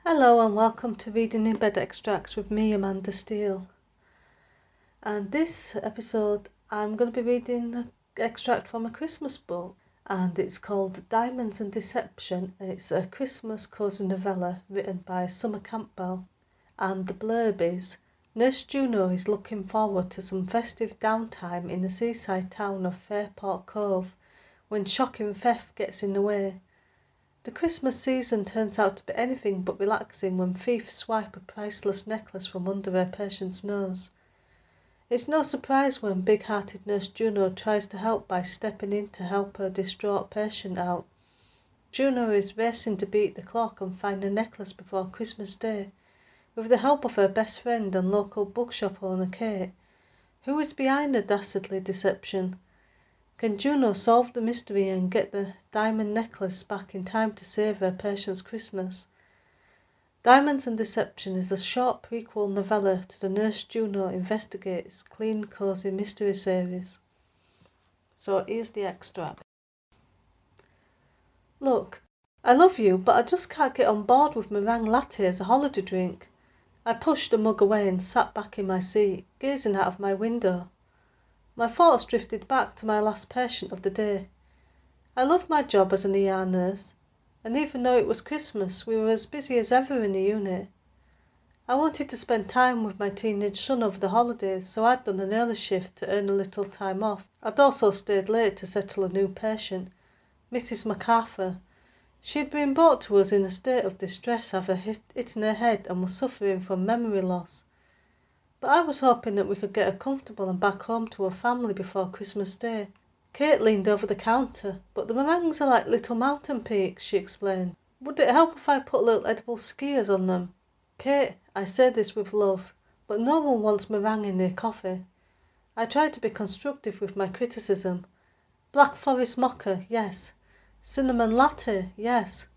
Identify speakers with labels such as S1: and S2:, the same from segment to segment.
S1: Hello and welcome to Reading in Bed Extracts with me, Amanda Steele. And this episode I'm going to be reading an extract from a Christmas book, and it's called Diamonds and Deception. It's a Christmas cozy novella written by Campbell, and the blurb is: Nurse Juno is looking forward to some festive downtime in the seaside town of Fareport Cove when shocking theft gets in the way. The Christmas season turns out to be anything but relaxing when thieves swipe a priceless necklace from under her patient's nose. It's no surprise when big-hearted Nurse Juno tries to help by stepping in to help her distraught patient out. Juno is racing to beat the clock and find the necklace before Christmas Day, with the help of her best friend and local bookshop owner Kate. Who is behind the dastardly deception? Can Juno solve the mystery and get the diamond necklace back in time to save her patient's Christmas? Diamonds and Deception is a short prequel novella to the Nurse Juno Investigates clean, cozy mystery series. So here's the extract. Look, I love you, but I just can't get on board with meringue latte as a holiday drink. I pushed the mug away and sat back in my seat, gazing out of my window. My thoughts drifted back to my last patient of the day. I loved my job as an ER nurse, and even though it was Christmas, we were as busy as ever in the unit. I wanted to spend time with my teenage son over the holidays, so I'd done an early shift to earn a little time off. I'd also stayed late to settle a new patient, Mrs. MacArthur. She had been brought to us in a state of distress after hit in her head and was suffering from memory loss. But I was hoping that we could get her comfortable and back home to her family before Christmas Day. Kate leaned over the counter. But the meringues are like little mountain peaks, she explained. Would it help if I put little edible skiers on them? Kate, I say this with love, but no one wants meringue in their coffee. I tried to be constructive with my criticism. Black forest mocha, yes. Cinnamon latte, yes.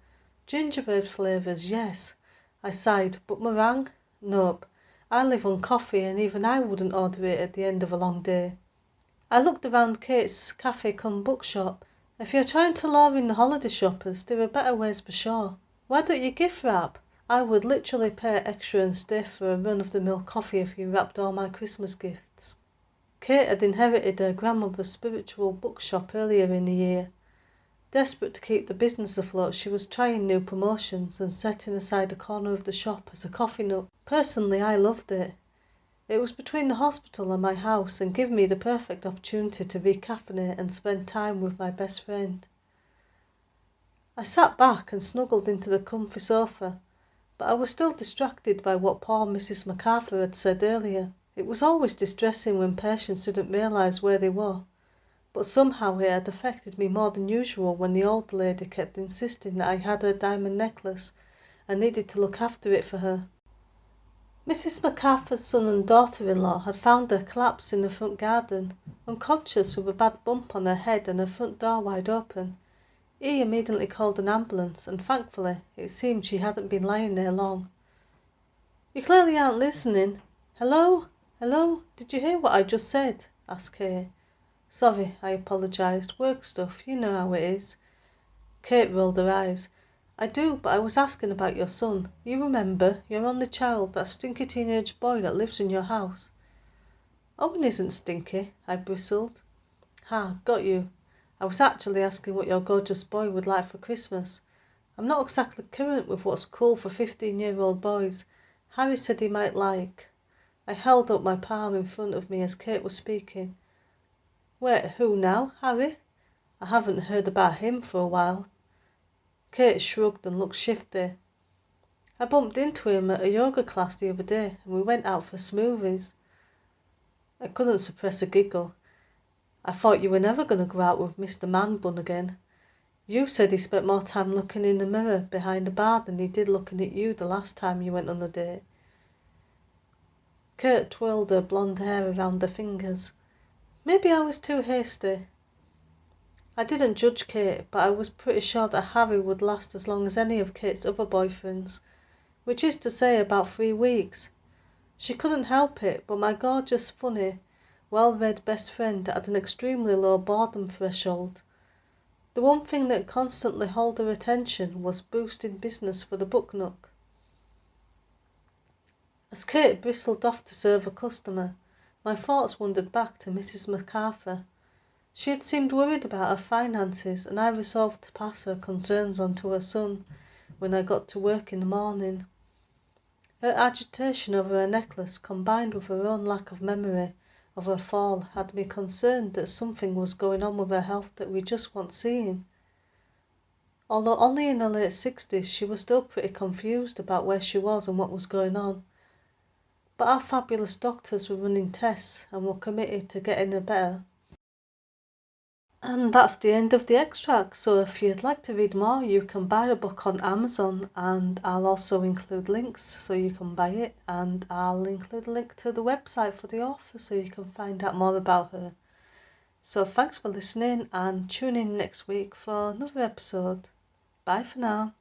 S1: Gingerbread flavours, yes. I sighed, but meringue? Nope. I live on coffee, and even I wouldn't order it at the end of a long day. I looked around Kate's cafe cum bookshop. If you're trying to lure in the holiday shoppers, there are better ways for sure. Why don't you gift wrap? I would literally pay extra and stay for a run-of-the-mill coffee if you wrapped all my Christmas gifts. Kate had inherited her grandmother's spiritual bookshop earlier in the year. Desperate to keep the business afloat, she was trying new promotions and setting aside a corner of the shop as a coffee nook. Personally, I loved it. It was between the hospital and my house and gave me the perfect opportunity to recaffeinate and spend time with my best friend. I sat back and snuggled into the comfy sofa, but I was still distracted by what poor Mrs. MacArthur had said earlier. It was always distressing when patients didn't realise where they were, but somehow it had affected me more than usual when the old lady kept insisting that I had her diamond necklace and needed to look after it for her. Mrs. MacArthur's son and daughter-in-law had found her collapsed in the front garden, unconscious with a bad bump on her head and her front door wide open. He immediately called an ambulance, and thankfully it seemed she hadn't been lying there long. You clearly aren't listening. Hello? Hello? Did you hear what I just said? Asked Kate. Sorry, I apologised. Work stuff, you know how it is. Kate rolled her eyes. I do, but I was asking about your son. You remember, your only child, that stinky teenage boy that lives in your house. Owen isn't stinky, I bristled. Ha, got you. I was actually asking what your gorgeous boy would like for Christmas. I'm not exactly current with what's cool for 15-year-old boys. Harry said he might like. I held up my palm in front of me as Kate was speaking. Wait, who now? Harry? I haven't heard about him for a while. Kate shrugged and looked shifty. I bumped into him at a yoga class the other day and we went out for smoothies. I couldn't suppress a giggle. I thought you were never going to go out with Mr. Man Bun again. You said he spent more time looking in the mirror behind the bar than he did looking at you the last time you went on a date. Kate twirled her blonde hair around her fingers. Maybe I was too hasty. I didn't judge Kate, but I was pretty sure that Harry would last as long as any of Kate's other boyfriends, which is to say about 3 weeks. She couldn't help it, but my gorgeous, funny, well-read best friend had an extremely low boredom threshold. The one thing that constantly held her attention was boosting business for the book nook. As Kate bristled off to serve a customer, my thoughts wandered back to Mrs. MacArthur. She had seemed worried about her finances, and I resolved to pass her concerns on to her son when I got to work in the morning. Her agitation over her necklace, combined with her own lack of memory of her fall, had me concerned that something was going on with her health that we just weren't seeing. Although only in her late 60s, she was still pretty confused about where she was and what was going on. But our fabulous doctors were running tests and were committed to getting her better. And that's the end of the extract. So if you'd like to read more, you can buy the book on Amazon, and I'll also include links so you can buy it, and I'll include a link to the website for the author so you can find out more about her. So thanks for listening, and tune in next week for another episode. Bye for now.